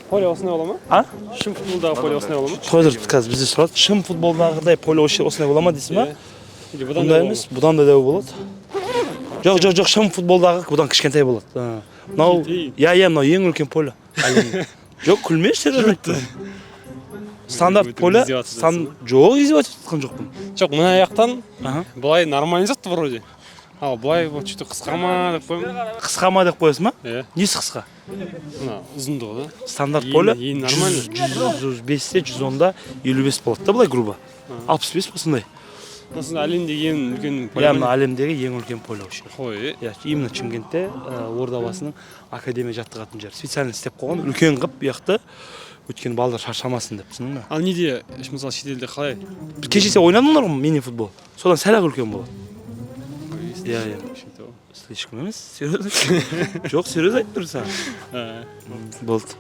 Поле осындай бола ма? А? Шын футболдағы поле осындай бола ма? Қазір бізде сұрады, шын футболдағыдай поле осындай бола ма дейсің ба? Или бұдан Бұндай емес, бұдан да дәу болады. Жоқ, шын футболдағы бұдан кішкентай болады. Мынау, мынау ең үлкен поле. Жоқ, күлмеш, серьезно айтты. Стандарт поле, жоқ, издевать еткен жоқпын. Жоқ, мына аяқтан былай нормально жатты вроде. Ал былай вот что-то қысқа ма деп қоймын. Қысқа ма деп қоясың ба? Иә. Несі қысқа? Мына ұзындығы да. Стандарт поле Ең нормально. 105-те 110-да 55 болады да былай грубо. 65 па сондай. Осында әлемдегі ең үлкен поле. Мына әлемдегі ең үлкен поле вообще. Қой. Именно Шымкентте Ордабасының академия жаттығатын жер. Специально істеп қойған, үлкен қып бұяқты. Өйткені балдар шаршамасын деп, түсіндің бе? Ал неде, мысалы шетелде қалай? Кешесе ойнадыңдар ғой мини футбол. Содан сәл-ақ үлкен болады. Иә. Слишком емес, серьезно. Жоқ, серьезно айтып тұрсың. Болды. Болды.